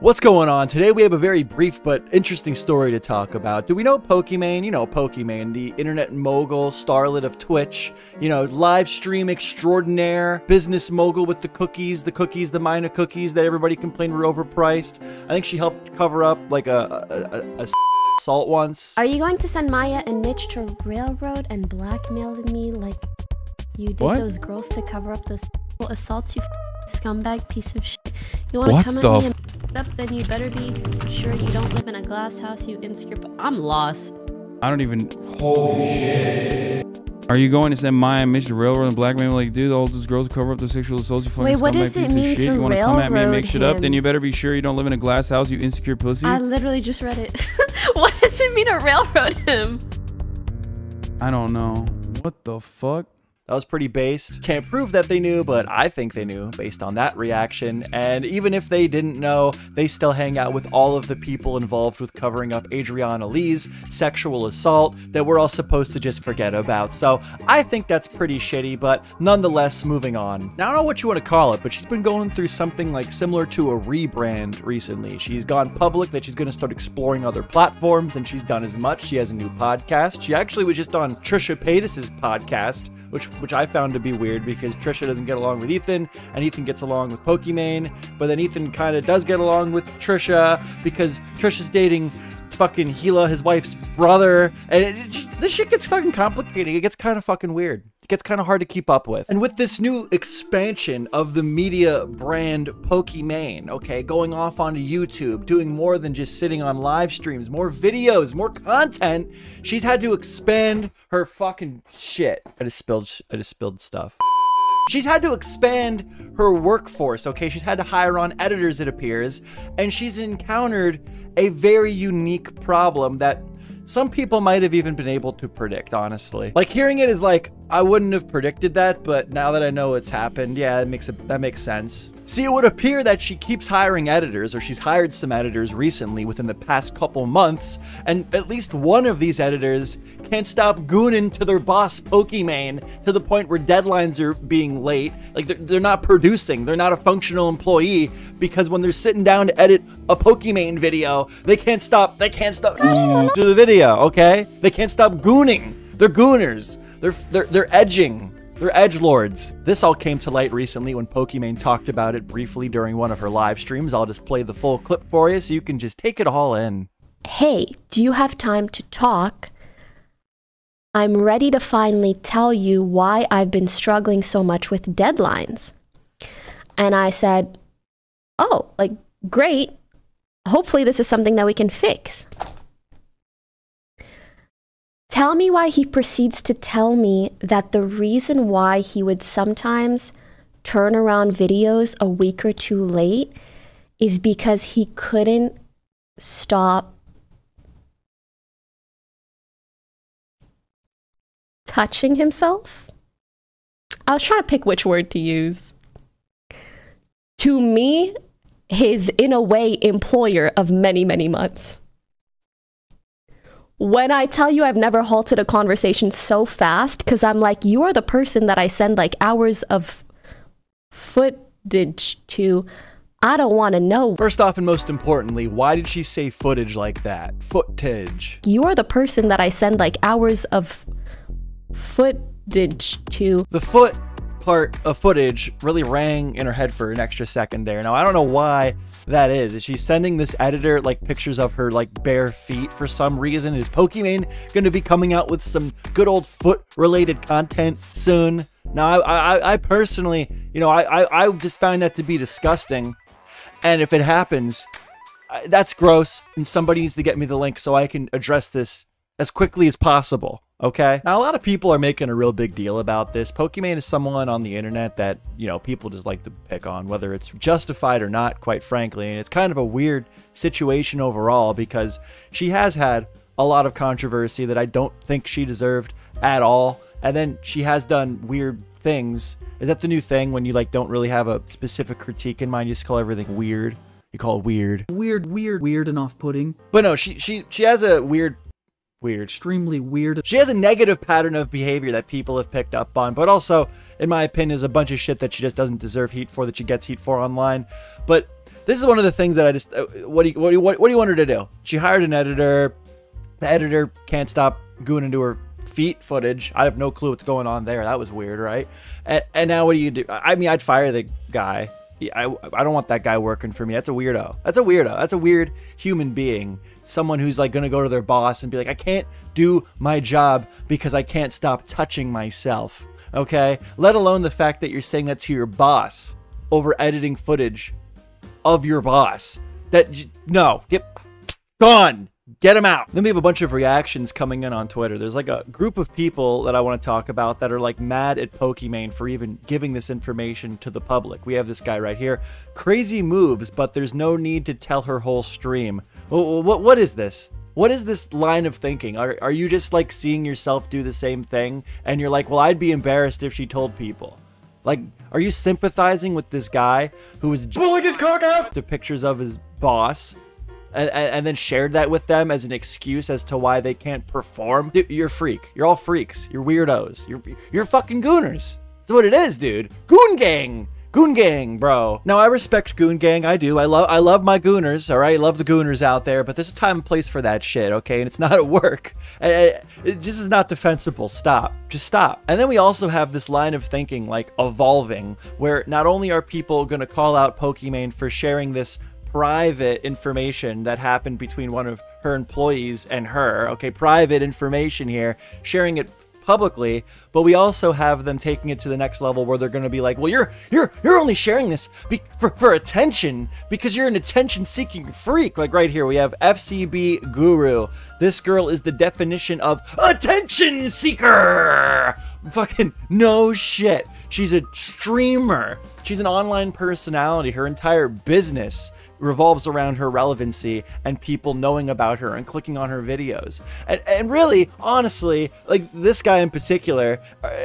What's going on? Today we have a very brief but interesting story to talk about. Do we know Pokimane? You know Pokimane, the internet mogul, starlet of Twitch, you know, live stream extraordinaire, business mogul with the cookies, the Mina cookies that everybody complained were overpriced. I think she helped cover up like a assault once. Are you going to send Maya and Mitch to railroad and blackmail me like you did those girls to cover up those assaults, you scumbag piece of shit? You want to come at me and up, then you better be sure you don't live in a glass house, you insecure. I'm lost. I don't even. Holy shit. Are you going to send Maya and Mitch to railroad and blackmail like, dude, all those girls cover up the sexual assaults, you fucking Wait, what does it mean to you want to come at me and make shit up? him? Then you better be sure you don't live in a glass house, you insecure pussy. I literally just read it. What does it mean to railroad him? I don't know. What the fuck? That was pretty based. Can't prove that they knew, but I think they knew based on that reaction. And even if they didn't know, they still hang out with all of the people involved with covering up Adriana Lee's sexual assault that we're all supposed to just forget about. So I think that's pretty shitty, but nonetheless, moving on. Now, I don't know what you want to call it, but she's been going through something like similar to a rebrand recently. She's gone public that she's going to start exploring other platforms, and she's done as much. She has a new podcast. She actually was just on Trisha Paytas's podcast, which I found to be weird because Trisha doesn't get along with Ethan and Ethan gets along with Pokimane, but then Ethan kind of does get along with Trisha because Trisha's dating fucking Gila, his wife's brother, and this shit gets fucking complicated. It gets kind of fucking weird. It gets kind of hard to keep up with. And with this new expansion of the media brand Pokimane, okay, going off onto YouTube, doing more than just sitting on live streams, more videos, more content, she's had to expand her fucking shit. I just spilled stuff. She's had to expand her workforce, okay? She's had to hire on editors, it appears, and she's encountered a very unique problem that some people might have even been able to predict, honestly. Like, hearing it is like, I wouldn't have predicted that, but now that I know it's happened, yeah, that makes sense. See, it would appear that she keeps hiring editors, or she's hired some editors recently within the past couple months, and at least one of these editors can't stop gooning to their boss, Pokimane, to the point where deadlines are being late. Like, they're not producing. They're not a functional employee, because when they're sitting down to edit a Pokimane video, they can't stop to the video, okay? They can't stop gooning. They're gooners. They're edging. They're edgelords. This all came to light recently when Pokimane talked about it briefly during one of her live streams. I'll just play the full clip for you so you can just take it all in. Hey, do you have time to talk? I'm ready to finally tell you why I've been struggling so much with deadlines. And I said, oh, like, great. Hopefully this is something that we can fix. Tell me why he proceeds to tell me that the reason why he would sometimes turn around videos a week or two late is because he couldn't stop touching himself. I was trying to pick which word to use. To me, his, in a way, employer of many, many months. When I tell you I've never halted a conversation so fast, because I'm like, you are the person that I send like hours of footage to. I don't want to know. First off, and most importantly, why did she say footage like that? Footage. You are the person that I send like hours of footage to. The foot part of footage really rang in her head for an extra second there. Now, I don't know why that is. Is she sending this editor like pictures of her like bare feet for some reason? Is Pokimane going to be coming out with some good old foot related content soon? Now, I personally, you know, I just find that to be disgusting. And if it happens, that's gross. And somebody needs to get me the link so I can address this as quickly as possible. Okay. Now, a lot of people are making a real big deal about this. Pokimane is someone on the internet that, you know, people just like to pick on, whether it's justified or not, quite frankly. And it's kind of a weird situation overall because she has had a lot of controversy that I don't think she deserved at all. And then she has done weird things. Is that the new thing when you like don't really have a specific critique in mind? You just call everything weird. You call it weird. Weird and off-putting. But no, she has a weird weird. Extremely weird. She has a negative pattern of behavior that people have picked up on, but also, in my opinion, is a bunch of shit that she just doesn't deserve heat for, that she gets heat for online. But this is one of the things that I just, what do you want her to do? She hired an editor. The editor can't stop going into her feet footage. I have no clue what's going on there. That was weird, right? And now what do you do? I mean, I'd fire the guy. I don't want that guy working for me. That's a weirdo. That's a weirdo. That's a weird human being. Someone who's like gonna go to their boss and be like, I can't do my job because I can't stop touching myself. Okay? Let alone the fact that you're saying that to your boss over editing footage of your boss. No, get gone. Get him out. Then we have a bunch of reactions coming in on Twitter. There's like a group of people that I want to talk about that are like mad at Pokimane for even giving this information to the public. We have this guy right here. Crazy moves, but there's no need to tell her whole stream. What is this? What is this line of thinking? Are you just like seeing yourself do the same thing? And you're like, well, I'd be embarrassed if she told people. Like, are you sympathizing with this guy who was pulling his cock out to pictures of his boss? And then shared that with them as an excuse as to why they can't perform? Dude, you're a freak. You're all freaks. You're weirdos. You're fucking gooners. That's what it is, dude. Goon gang. Goon gang, bro. Now, I respect goon gang. I do. I love my gooners, all right? I love the gooners out there, but there's a time and place for that shit, okay? And it's not at work. This is not defensible. Stop. Just stop. And then we also have this line of thinking, like, evolving, where not only are people going to call out Pokimane for sharing this private information that happened between one of her employees and her, okay, private information here, sharing it publicly, but we also have them taking it to the next level where they're going to be like, well, you're only sharing this for attention because you're an attention-seeking freak. Like right here, we have FCB Guru. This girl is the definition of attention seeker. Fucking no shit. She's a streamer. She's an online personality. Her entire business revolves around her relevancy and people knowing about her and clicking on her videos. And really, honestly, like this guy in particular,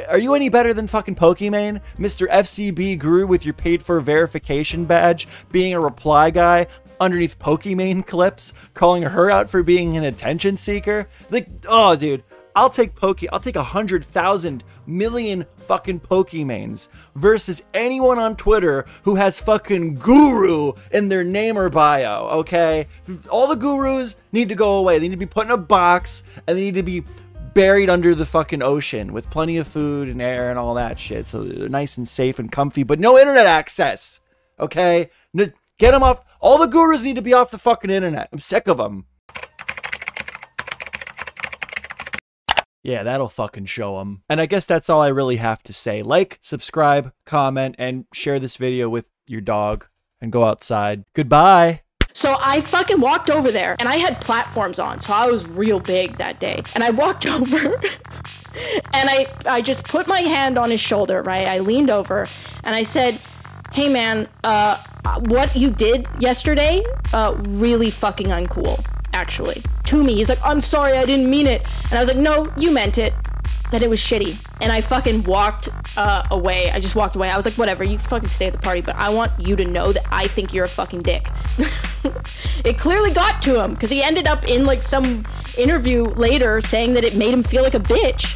are you any better than fucking Pokimane? Mr. FCB Guru with your paid for verification badge, being a reply guy underneath Pokimane clips, calling her out for being an attention seeker? Like, oh, dude. I'll take 100,000 million fucking Pokimanes versus anyone on Twitter who has fucking guru in their name or bio, okay? All the gurus need to go away. They need to be put in a box and they need to be buried under the fucking ocean with plenty of food and air and all that shit. So they're nice and safe and comfy, but no internet access, okay? Get them off. All the gurus need to be off the fucking internet. I'm sick of them. Yeah, that'll fucking show them. And I guess that's all I really have to say. Like, subscribe, comment, and share this video with your dog. And go outside. Goodbye. So I fucking walked over there, and I had platforms on, so I was real big that day. And I walked over, and I just put my hand on his shoulder, right? I leaned over, and I said, hey man, what you did yesterday, really fucking uncool. Actually, to me. He's like, I'm sorry, I didn't mean it. And I was like, no, you meant it. And it was shitty. And I fucking walked away. I just walked away. I was like, whatever, you fucking stay at the party, but I want you to know that I think you're a fucking dick. It clearly got to him, because he ended up in like some interview later saying that it made him feel like a bitch.